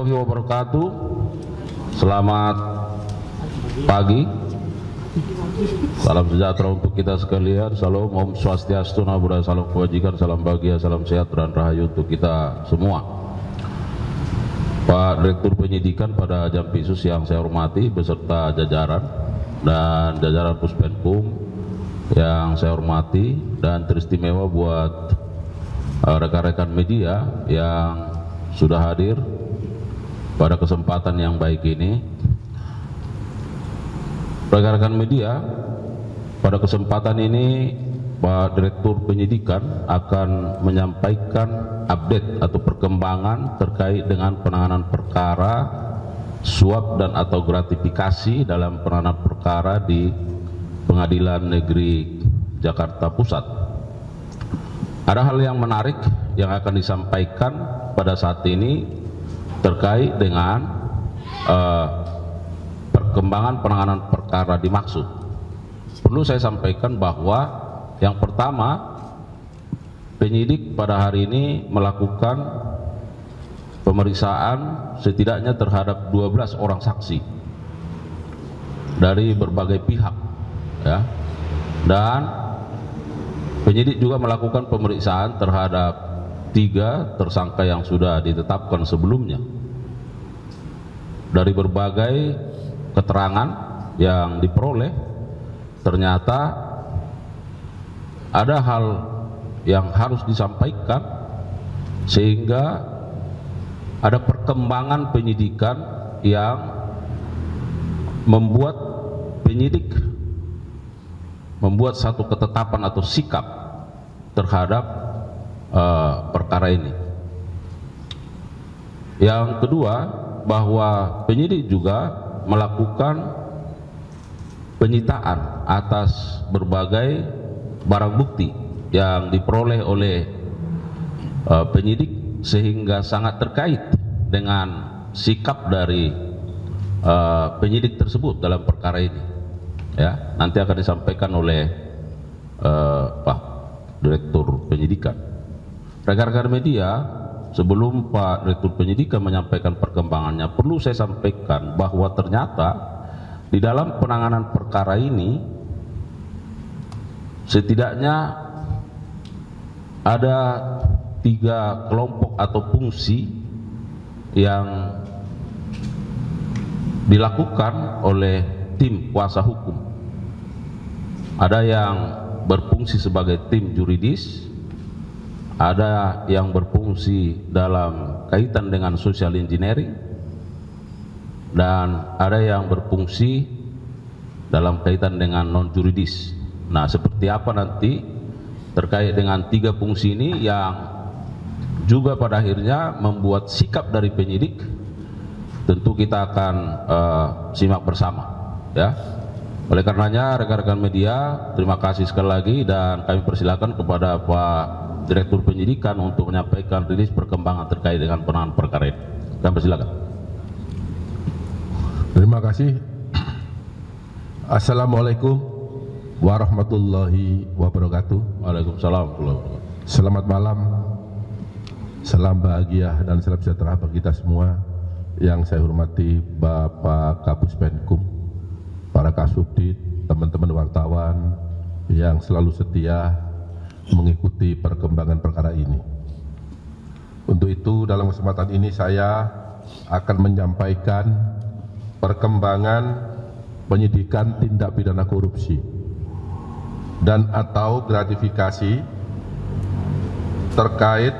warahmatullahi wabarakatuh. Selamat pagi. Salam sejahtera untuk kita sekalian. Salam Om Swastiastu, Namo Buddhaya, salam kebajikan, salam bahagia, salam sehat dan rahayu untuk kita semua. Pak Direktur Penyidikan pada Jampitsus yang saya hormati beserta jajaran dan jajaran Puspenkum yang saya hormati, dan teristimewa buat rekan-rekan media yang sudah hadir pada kesempatan yang baik ini. Rekan-rekan media, pada kesempatan ini Pak Direktur Penyidikan akan menyampaikan update atau perkembangan terkait dengan penanganan perkara suap dan atau gratifikasi dalam penanganan perkara di Pengadilan Negeri Jakarta Pusat. Ada hal yang menarik yang akan disampaikan pada saat ini terkait dengan perkembangan penanganan perkara dimaksud. Perlu saya sampaikan bahwa yang pertama, penyidik pada hari ini melakukan pemeriksaan setidaknya terhadap 12 orang saksi dari berbagai pihak, ya. Dan penyidik juga melakukan pemeriksaan terhadap 3 tersangka yang sudah ditetapkan sebelumnya. Dari berbagai keterangan yang diperoleh, ternyata ada hal yang harus disampaikan sehingga ada perkembangan penyidikan yang membuat penyidik membuat satu ketetapan atau sikap terhadap perkara ini. Yang kedua, bahwa penyidik juga melakukan penyitaan atas berbagai barang bukti yang diperoleh oleh penyidik sehingga sangat terkait dengan sikap dari penyidik tersebut dalam perkara ini. Ya, nanti akan disampaikan oleh Pak Direktur Penyidikan. Rekan-rekan media, sebelum Pak Direktur Penyidikan menyampaikan perkembangannya, perlu saya sampaikan bahwa ternyata di dalam penanganan perkara ini setidaknya ada 3 kelompok atau fungsi yang dilakukan oleh tim kuasa hukum. Ada yang berfungsi sebagai tim juridis, ada yang berfungsi dalam kaitan dengan social engineering, dan ada yang berfungsi dalam kaitan dengan non juridis. Nah, seperti apa nanti terkait dengan 3 fungsi ini yang juga pada akhirnya membuat sikap dari penyidik, tentu kita akan simak bersama, ya. Oleh karenanya, rekan-rekan media, terima kasih sekali lagi, dan kami persilakan kepada Pak Direktur Penyidikan untuk menyampaikan rilis perkembangan terkait dengan penanganan perkara ini. Kami persilakan. Terima kasih. Assalamualaikum warahmatullahi wabarakatuh. Waalaikumsalam warahmatullahi wabarakatuh. Selamat malam, salam bahagia dan salam sejahtera bagi kita semua. Yang saya hormati Bapak Kapus Penkum, para Kasubdit, teman-teman wartawan yang selalu setia mengikuti perkembangan perkara ini. Untuk itu, dalam kesempatan ini saya akan menyampaikan perkembangan penyidikan tindak pidana korupsi dan atau gratifikasi terkait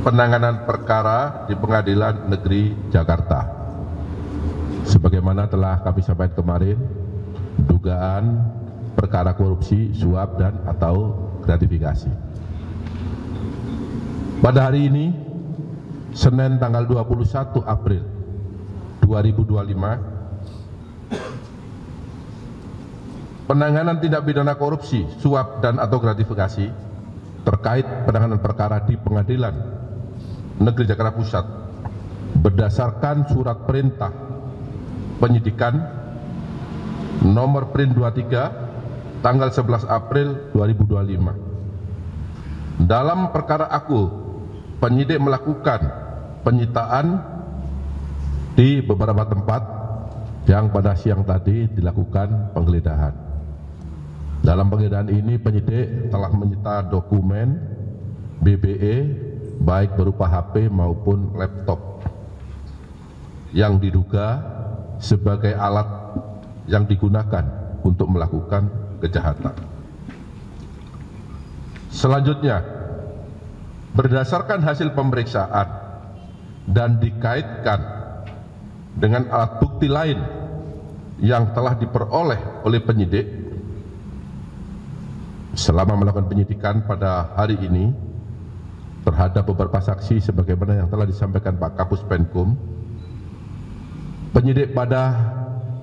penanganan perkara di Pengadilan Negeri Jakarta. Sebagaimana telah kami sampaikan kemarin, dugaan perkara korupsi, suap dan atau gratifikasi. Pada hari ini, Senin tanggal 21 April 2025, penanganan tindak pidana korupsi, suap dan atau gratifikasi terkait penanganan perkara di Pengadilan Negeri Jakarta Pusat berdasarkan surat perintah penyidikan nomor print 23 tanggal 11 April 2025. Dalam perkara aku, penyidik melakukan penyitaan di beberapa tempat yang pada siang tadi dilakukan penggeledahan. Dalam penggeledahan ini penyidik telah menyita dokumen BBE baik berupa HP maupun laptop yang diduga sebagai alat yang digunakan untuk melakukan kejahatan. Selanjutnya, berdasarkan hasil pemeriksaan dan dikaitkan dengan alat bukti lain yang telah diperoleh oleh penyidik selama melakukan penyidikan pada hari ini terhadap beberapa saksi sebagaimana yang telah disampaikan Pak Kapus Penkum, penyidik pada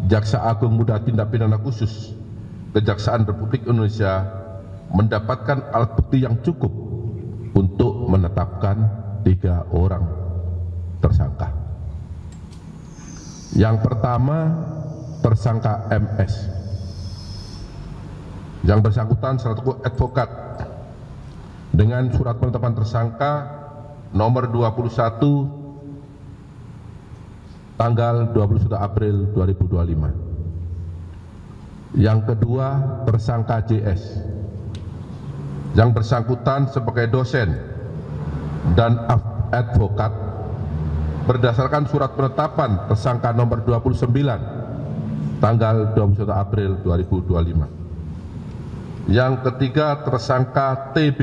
Jaksa Agung Muda Tindak Pidana Khusus Kejaksaan Republik Indonesia mendapatkan alat bukti yang cukup untuk menetapkan 3 orang tersangka. Yang pertama, tersangka MS. Yang bersangkutan selaku advokat dengan surat penetapan tersangka nomor 21 tanggal 21 April 2025. Yang kedua, tersangka JS. Yang bersangkutan sebagai dosen dan advokat berdasarkan surat penetapan tersangka nomor 29 tanggal 21 April 2025. Yang ketiga, tersangka TB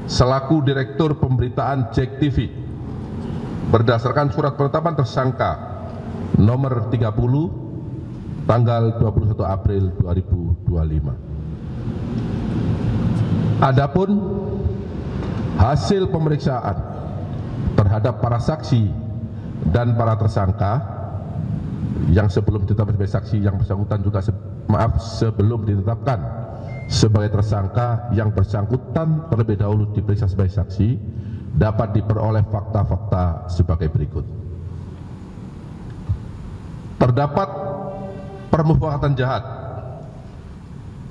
selaku Direktur Pemberitaan JEK TV berdasarkan surat penetapan tersangka nomor 30 tanggal 21 April 2025. Adapun hasil pemeriksaan terhadap para saksi dan para tersangka yang sebelum ditetapkan sebagai saksi, yang bersangkutan juga sebelum ditetapkan sebagai tersangka, yang bersangkutan terlebih dahulu diperiksa sebagai saksi, dapat diperoleh fakta-fakta sebagai berikut. Terdapat permufakatan jahat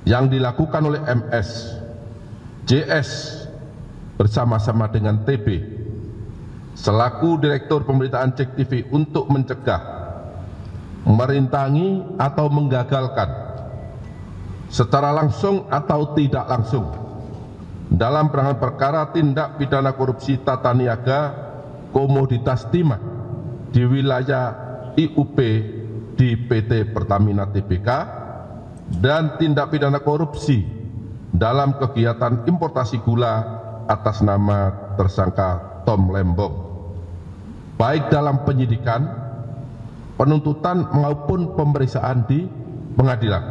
yang dilakukan oleh MS, JS bersama-sama dengan TB selaku Direktur Pemberitaan JEK TV untuk mencegah, merintangi atau menggagalkan secara langsung atau tidak langsung dalam penanganan perkara tindak pidana korupsi tata niaga komoditas timah di wilayah IUP di PT Pertamina Tbk dan tindak pidana korupsi dalam kegiatan importasi gula atas nama tersangka Tom Lembong, baik dalam penyidikan, penuntutan maupun pemeriksaan di pengadilan.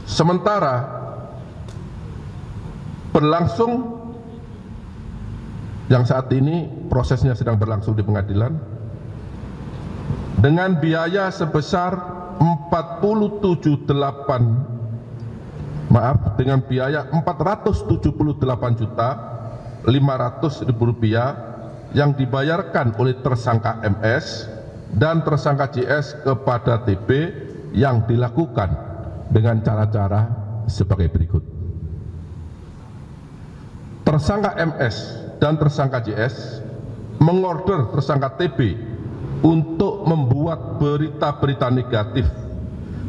Sementara berlangsung yang saat ini prosesnya sedang berlangsung di pengadilan dengan biaya sebesar dengan biaya 478.500.000 rupiah yang dibayarkan oleh tersangka MS dan tersangka JS kepada TB yang dilakukan dengan cara-cara sebagai berikut. Tersangka MS dan tersangka JS mengorder tersangka TB untuk membuat berita-berita negatif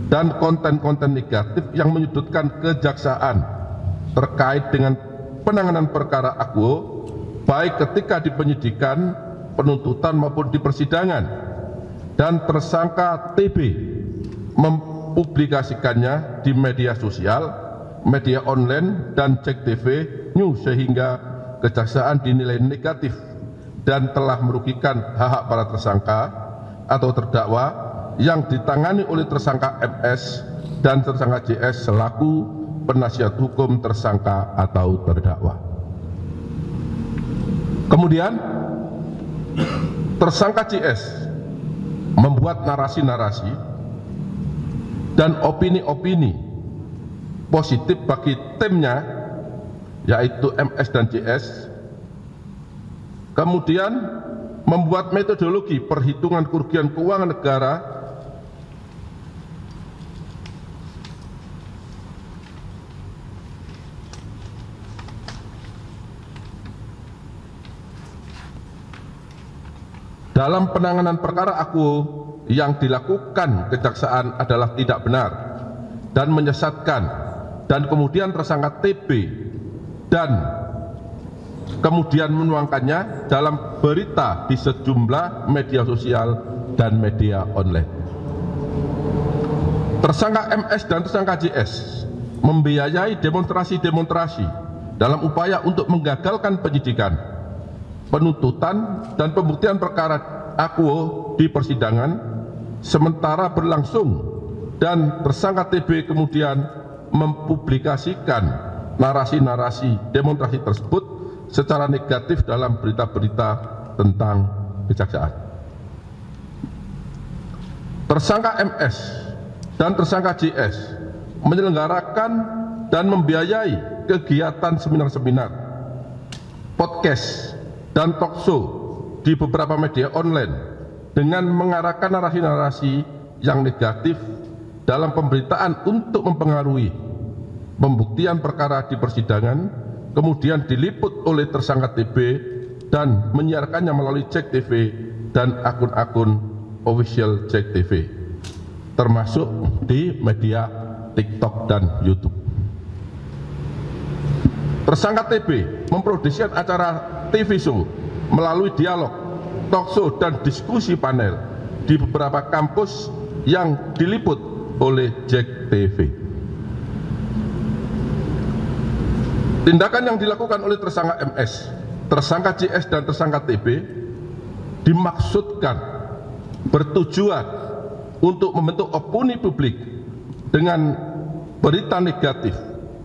dan konten-konten negatif yang menyudutkan kejaksaan terkait dengan penanganan perkara akuo, baik ketika di penyidikan, penuntutan maupun di persidangan, dan tersangka TB mempublikasikannya di media sosial, media online, dan JEK TV News sehingga kejaksaan dinilai negatif dan telah merugikan hak-hak para tersangka atau terdakwa yang ditangani oleh tersangka MS dan tersangka JS selaku penasihat hukum tersangka atau terdakwa. Kemudian tersangka JS membuat narasi-narasi dan opini-opini positif bagi timnya, yaitu MS dan JS, kemudian membuat metodologi perhitungan kerugian keuangan negara dalam penanganan perkara Akuo yang dilakukan kejaksaan adalah tidak benar dan menyesatkan, dan kemudian tersangka TB dan kemudian menuangkannya dalam berita di sejumlah media sosial dan media online. Tersangka MS dan tersangka JS membiayai demonstrasi-demonstrasi dalam upaya untuk menggagalkan penyidikan, penuntutan, dan pembuktian perkara Akuo di persidangan sementara berlangsung, dan tersangka TB kemudian mempublikasikan narasi-narasi demonstrasi tersebut secara negatif dalam berita-berita tentang kejaksaan. Tersangka MS dan tersangka JS menyelenggarakan dan membiayai kegiatan seminar-seminar, podcast, dan talkshow di beberapa media online dengan mengarahkan narasi-narasi yang negatif dalam pemberitaan untuk mempengaruhi pembuktian perkara di persidangan, kemudian diliput oleh tersangka TB dan menyiarkannya melalui JEK TV dan akun-akun official JEK TV, termasuk di media TikTok dan YouTube. Tersangka TB memproduksi acara TV show melalui dialog, talkshow, dan diskusi panel di beberapa kampus yang diliput oleh JEK TV. Tindakan yang dilakukan oleh tersangka MS, tersangka JS, dan tersangka TB dimaksudkan bertujuan untuk membentuk opini publik dengan berita negatif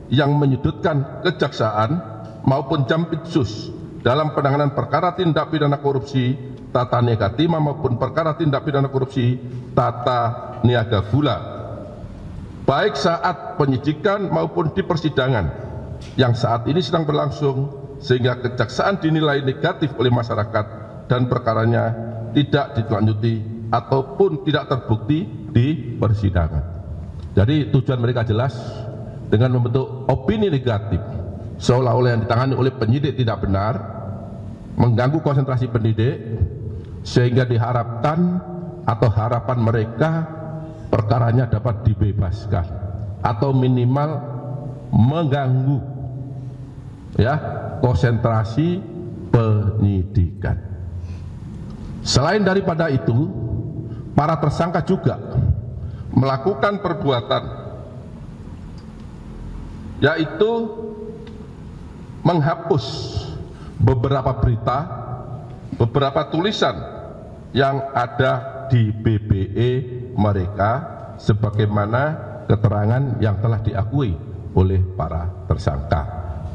yang menyudutkan kejaksaan maupun Jampitsus dalam penanganan perkara tindak pidana korupsi tata niaga timah maupun perkara tindak pidana korupsi tata niaga gula, baik saat penyidikan maupun di persidangan yang saat ini sedang berlangsung, sehingga kejaksaan dinilai negatif oleh masyarakat dan perkaranya tidak ditindaklanjuti ataupun tidak terbukti di persidangan. Jadi tujuan mereka jelas dengan membentuk opini negatif seolah-olah yang ditangani oleh penyidik tidak benar, mengganggu konsentrasi penyidik, sehingga diharapkan atau harapan mereka perkaranya dapat dibebaskan atau minimal mengganggu konsentrasi penyidikan. Selain daripada itu, para tersangka juga melakukan perbuatan yaitu menghapus beberapa berita, beberapa tulisan yang ada di BBE mereka sebagaimana keterangan yang telah diakui oleh para tersangka,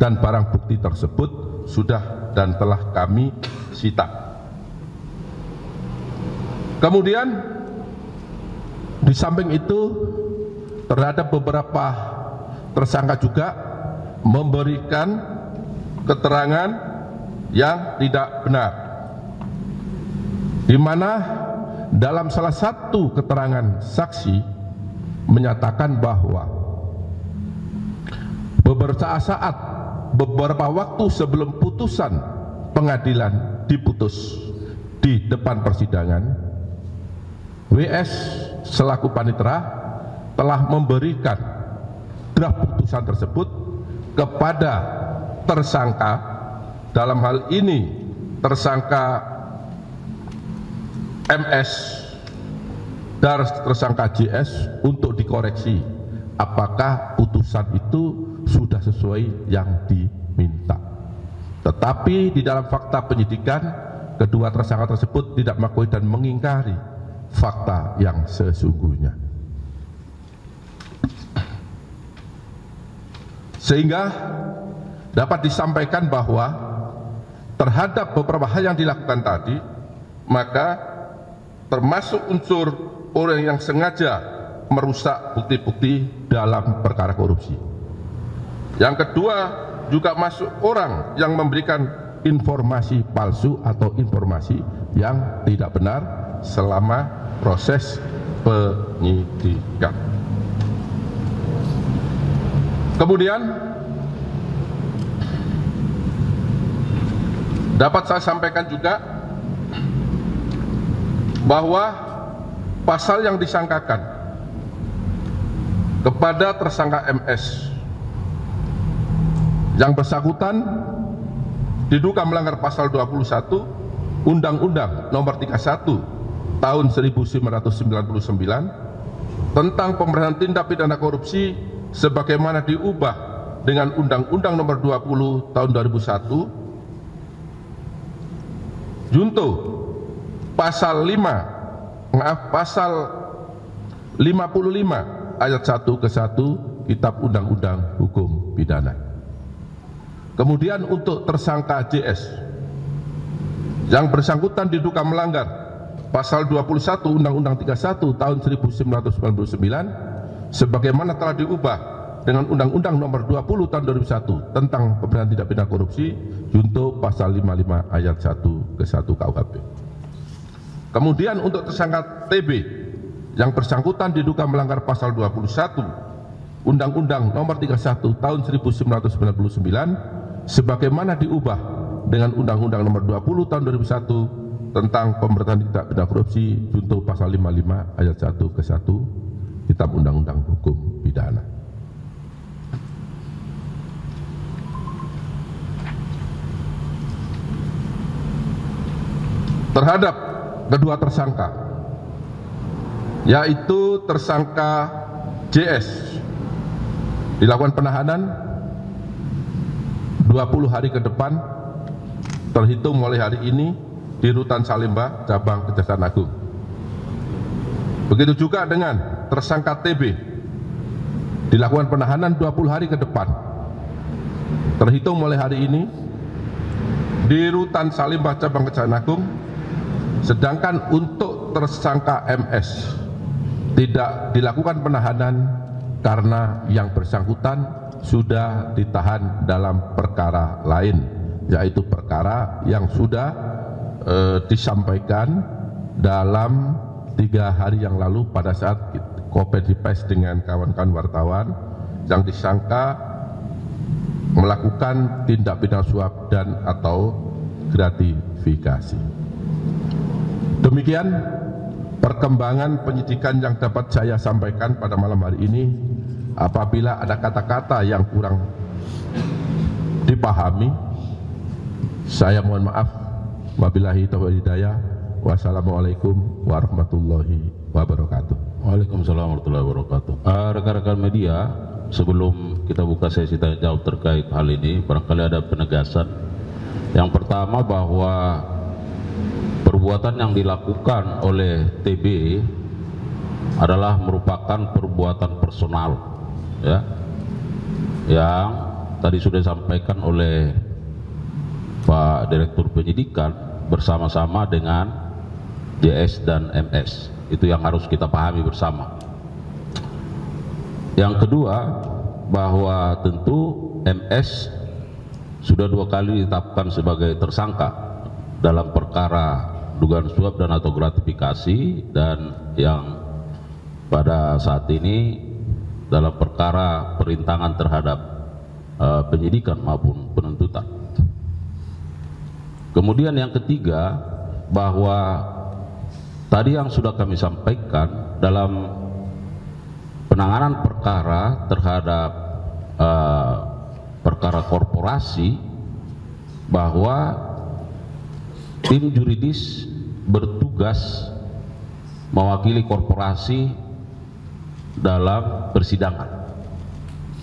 dan barang bukti tersebut sudah dan telah kami sita. Kemudian di samping itu terhadap beberapa tersangka juga memberikan keterangan yang tidak benar, di mana dalam salah satu keterangan saksi menyatakan bahwa beberapa waktu sebelum putusan pengadilan diputus di depan persidangan, WS selaku panitera telah memberikan draft putusan tersebut kepada tersangka, dalam hal ini tersangka MS dan tersangka JS, untuk dikoreksi apakah putusan itu sudah sesuai yang diminta. Tetapi di dalam fakta penyidikan, kedua tersangka tersebut tidak mengakui dan mengingkari fakta yang sesungguhnya. Sehingga dapat disampaikan bahwa terhadap beberapa hal yang dilakukan tadi, maka termasuk unsur orang yang sengaja merusak bukti-bukti dalam perkara korupsi. Yang kedua, juga masuk orang yang memberikan informasi palsu atau informasi yang tidak benar selama proses penyidikan. Kemudian dapat saya sampaikan juga bahwa pasal yang disangkakan kepada tersangka MS yang bersangkutan diduga melanggar pasal 21 Undang-Undang Nomor 31 Tahun 1999 tentang pemberantasan tindak pidana korupsi sebagaimana diubah dengan Undang-Undang Nomor 20 Tahun 2001 junto pasal 55 ayat 1 ke 1 Kitab Undang-Undang Hukum Pidana. Kemudian untuk tersangka JS yang bersangkutan diduga melanggar pasal 21 Undang-Undang 31 tahun 1999 sebagaimana telah diubah dengan Undang-Undang Nomor 20 tahun 2001 tentang pemberantasan tindak pidana korupsi junto pasal 55 ayat 1 ke 1 KUHP. Kemudian untuk tersangka TB yang bersangkutan diduga melanggar pasal 21 Undang-Undang Nomor 31 tahun 1999 sebagaimana diubah dengan Undang-Undang Nomor 20 tahun 2001 tentang pemberantasan tindak pidana korupsi junto pasal 55 ayat 1 ke 1 Kitab Undang-Undang Hukum Pidana. Terhadap kedua tersangka, yaitu tersangka JS, dilakukan penahanan 20 hari ke depan terhitung mulai hari ini di Rutan Salemba, Cabang Kejaksaan Agung. Begitu juga dengan tersangka TB, dilakukan penahanan 20 hari ke depan terhitung mulai hari ini di Rutan Salemba, Cabang Kejaksaan Agung. Sedangkan untuk tersangka MS tidak dilakukan penahanan karena yang bersangkutan sudah ditahan dalam perkara lain, yaitu perkara yang sudah disampaikan dalam 3 hari yang lalu pada saat konferensi pers dengan kawan-kawan wartawan yang disangka melakukan tindak pidana suap dan atau gratifikasi. Demikian perkembangan penyidikan yang dapat saya sampaikan pada malam hari ini. Apabila ada kata-kata yang kurang dipahami, saya mohon maaf. Wabillahi taufiq hidayah. Wassalamualaikum warahmatullahi wabarakatuh. Waalaikumsalam warahmatullahi wabarakatuh. Rekan-rekan media, sebelum kita buka sesi tanya jawab terkait hal ini, barangkali ada penegasan. Yang pertama bahwa perbuatan yang dilakukan oleh TB adalah merupakan perbuatan personal, ya, yang tadi sudah disampaikan oleh Pak Direktur Penyidikan bersama-sama dengan JS dan MS. Itu yang harus kita pahami bersama. Yang kedua, bahwa tentu MS sudah 2 kali ditetapkan sebagai tersangka dalam perkara dugaan suap dan atau gratifikasi, dan yang pada saat ini dalam perkara perintangan terhadap penyidikan maupun penuntutan. Kemudian yang ketiga, bahwa tadi yang sudah kami sampaikan dalam penanganan perkara terhadap perkara korporasi, bahwa tim juridis bertugas mewakili korporasi dalam persidangan.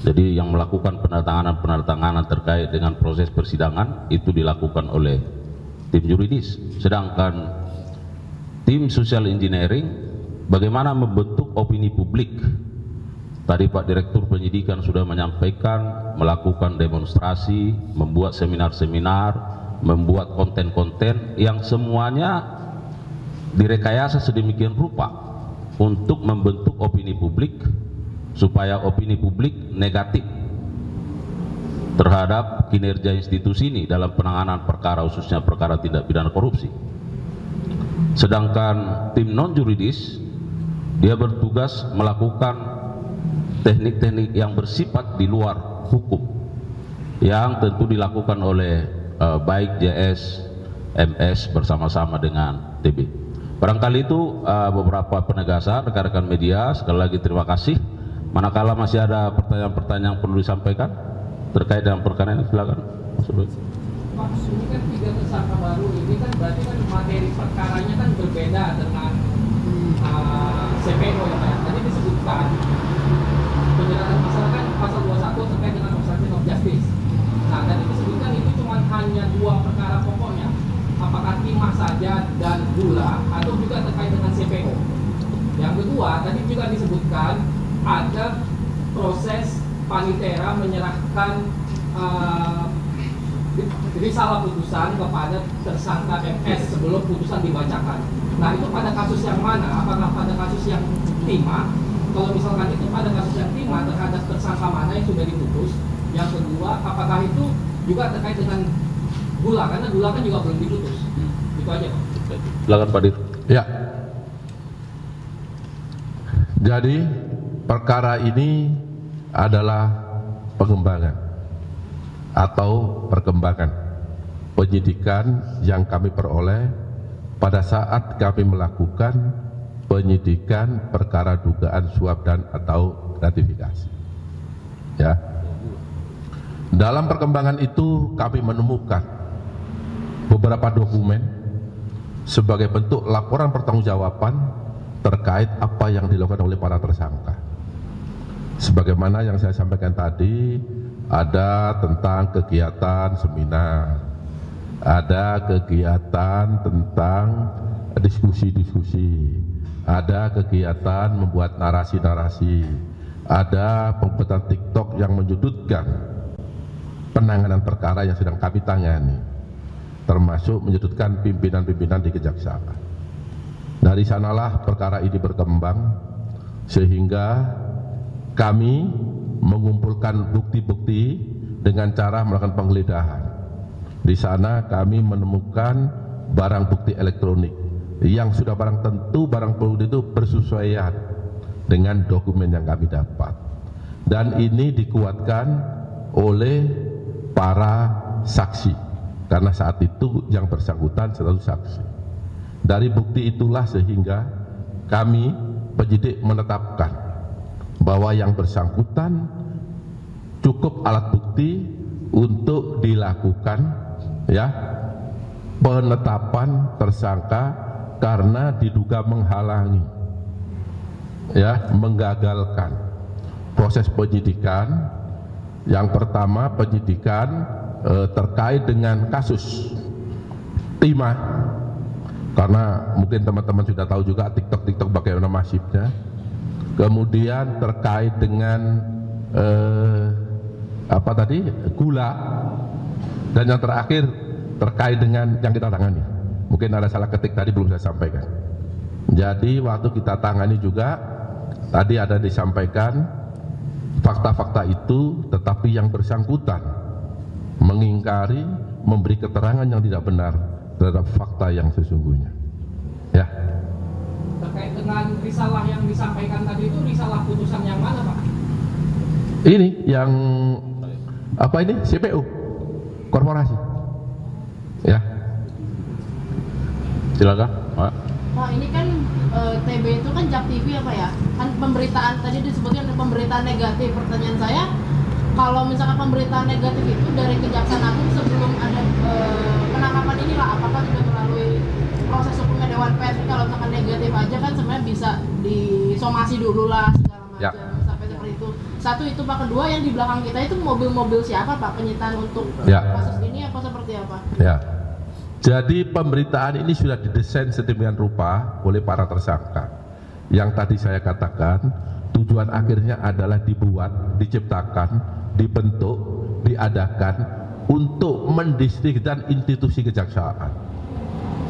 Jadi yang melakukan penandatanganan terkait dengan proses persidangan itu dilakukan oleh tim juridis. Sedangkan tim social engineering bagaimana membentuk opini publik. Tadi Pak Direktur Penyidikan sudah menyampaikan, melakukan demonstrasi, membuat seminar-seminar, membuat konten-konten yang semuanya direkayasa sedemikian rupa untuk membentuk opini publik supaya opini publik negatif terhadap kinerja institusi ini dalam penanganan perkara, khususnya perkara tindak pidana korupsi. Sedangkan tim non juridis dia bertugas melakukan teknik-teknik yang bersifat di luar hukum yang tentu dilakukan oleh baik JS, MS bersama-sama dengan TB. Barangkali itu beberapa penegasan rekan-rekan media. Sekali lagi terima kasih. Manakala masih ada pertanyaan-pertanyaan yang perlu disampaikan terkait dengan perkara ini, silakan. Pak, ini kan 3 tersangka baru ini kan berarti kan materi perkaranya kan berbeda dengan CPO ya Pak. Tadi disebutkan penjelasan masalah kan pasal 21 terkait dengan obstruction of justice. Nah, tadi disebutkan itu cuma hanya 2 perkara pokoknya. Apakah timah saja dan gula atau juga terkait dengan CPO. Yang kedua, tadi juga disebutkan ada proses panitera menyerahkan risalah putusan kepada tersangka MS sebelum putusan dibacakan. Nah, itu pada kasus yang mana? Apakah pada kasus yang timah? Kalau misalkan itu pada kasus yang timah terhadap tersangka mana yang sudah diputus? Yang kedua, apakah itu juga terkait dengan gula? Karena gula kan juga belum diputus. Itu aja, Pak. Silakan Pak Dir. Ya. Jadi perkara ini adalah pengembangan atau perkembangan penyidikan yang kami peroleh pada saat kami melakukan penyidikan perkara dugaan suap dan atau gratifikasi. Ya. Dalam perkembangan itu kami menemukan beberapa dokumen sebagai bentuk laporan pertanggungjawaban terkait apa yang dilakukan oleh para tersangka. Sebagaimana yang saya sampaikan tadi, ada tentang kegiatan seminar, ada kegiatan tentang diskusi-diskusi, ada kegiatan membuat narasi-narasi, ada pembuatan TikTok yang menyudutkan penanganan perkara yang sedang kami tangani, termasuk menyudutkan pimpinan-pimpinan di kejaksaan. Dari sanalah perkara ini berkembang sehingga kami mengumpulkan bukti-bukti dengan cara melakukan penggeledahan. Di sana kami menemukan barang bukti elektronik yang sudah barang tentu barang bukti itu bersesuaian dengan dokumen yang kami dapat. Dan ini dikuatkan oleh para saksi karena saat itu yang bersangkutan selalu saksi. Dari bukti itulah sehingga kami penyidik menetapkan bahwa yang bersangkutan cukup alat bukti untuk dilakukan ya penetapan tersangka karena diduga menghalangi ya menggagalkan proses penyidikan. Yang pertama penyidikan terkait dengan kasus timah, karena mungkin teman-teman sudah tahu juga TikTok bagaimana masifnya. Kemudian terkait dengan apa tadi, gula, dan yang terakhir terkait dengan yang kita tangani. Mungkin ada salah ketik tadi belum saya sampaikan. Jadi waktu kita tangani juga tadi ada disampaikan fakta-fakta itu, tetapi yang bersangkutan mengingkari, memberi keterangan yang tidak benar terhadap fakta yang sesungguhnya. Ya. Terkait dengan risalah yang disampaikan tadi itu risalah putusan yang mana, Pak? Ini yang apa ini? CPO, korporasi. Ya. Silakan, Pak. Pak, ini kan TB itu kan Jak TV apa ya? Kan pemberitaan tadi disebutkan pemberitaan negatif. Pertanyaan saya, kalau misalkan pemberitaan negatif itu dari Kejaksaan Agung sebelum ada penangkapan inilah, apakah sudah melalui proses hukumnya Dewan Pers? Kalau misalkan negatif aja kan sebenarnya bisa disomasi dulu lah segala macam ya. Sampai seperti itu. Satu itu Pak, kedua yang di belakang kita itu mobil-mobil siapa Pak, penyitaan untuk ya. kasus ini apa seperti apa? Ya. Jadi pemberitaan ini sudah didesain sedemikian rupa oleh para tersangka. Yang tadi saya katakan, tujuan akhirnya adalah dibuat, diciptakan, dibentuk, diadakan untuk mendistribusikan institusi kejaksaan.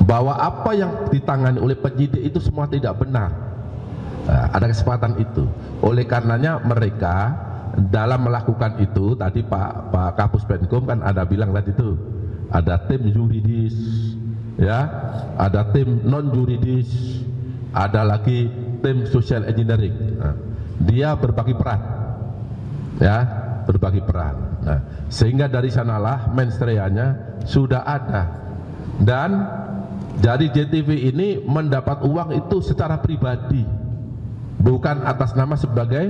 Bahwa apa yang ditangani oleh penyidik itu semua tidak benar. Nah, ada kesempatan itu. Oleh karenanya mereka dalam melakukan itu, tadi Pak Kapus Penkum kan ada bilang tadi itu, ada tim yuridis, ya, ada tim non yuridis, ada lagi tim social engineering. Nah, dia berbagi peran, ya, berbagi peran. Nah, sehingga dari sanalah mensreanya sudah ada, dan Jadi JTV ini mendapat uang itu secara pribadi, bukan atas nama sebagai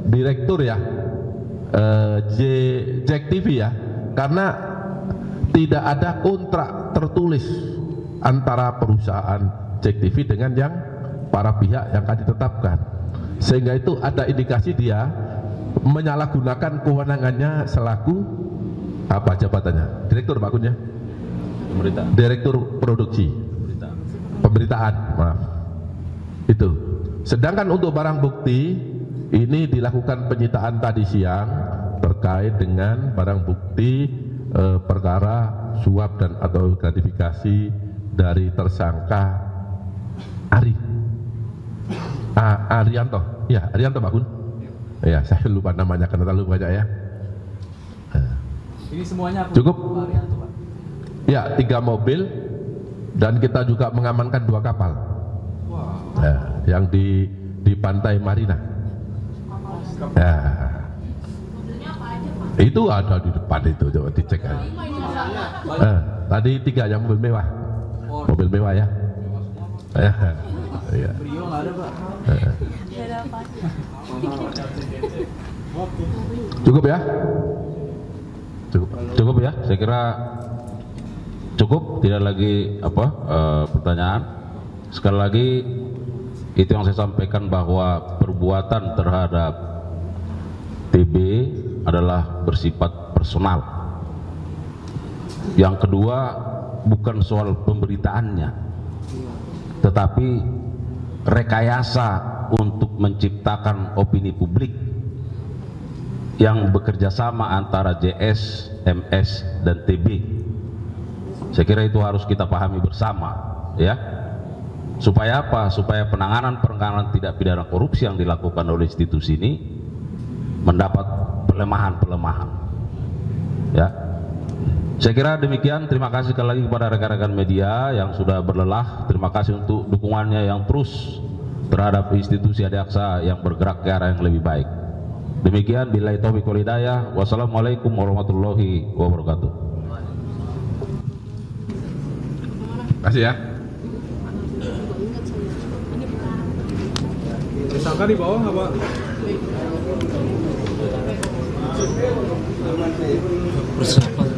direktur ya, Jack TV ya, karena tidak ada kontrak tertulis antara perusahaan Jack TV dengan yang para pihak yang akan ditetapkan, sehingga itu ada indikasi dia menyalahgunakan kewenangannya selaku apa jabatannya, direktur Pak Kun ya, direktur produksi pemberitaan, maaf itu. Sedangkan untuk barang bukti ini dilakukan penyitaan tadi siang terkait dengan barang bukti perkara suap dan atau gratifikasi dari tersangka Arianto, ya Arianto Pak Kun, ya saya lupa namanya karena terlalu banyak ya. Ini semuanya cukup? Pak Arianto, Pak. Ya, 3 mobil dan kita juga mengamankan 2 kapal. Wow. Ya, yang di pantai Marina. Ya. Itu ada di depan itu, coba dicek aja. Tadi 3 yang mobil mewah. Mobil mewah ya. Ya. Brio nggak ada, Pak. Cukup ya? Cukup ya, saya kira cukup, tidak lagi pertanyaan. Sekali lagi itu yang saya sampaikan bahwa perbuatan terhadap TB adalah bersifat personal. Yang kedua, bukan soal pemberitaannya, tetapi rekayasa untuk menciptakan opini publik yang bekerja sama antara JS, MS, dan TB. Saya kira itu harus kita pahami bersama, ya. Supaya apa? Supaya penanganan tindak pidana korupsi yang dilakukan oleh institusi ini mendapat pelemahan-pelemahan, ya. Saya kira demikian. Terima kasih sekali lagi kepada rekan-rekan media yang sudah berlelah. Terima kasih untuk dukungannya yang terus terhadap institusi Adiaksa yang bergerak ke arah yang lebih baik. Demikian, billahi taufiq wal hidayah. Wassalamualaikum warahmatullahi wabarakatuh. Terima kasih ya. Tersangka di bawah nggak, Pak? Persiapan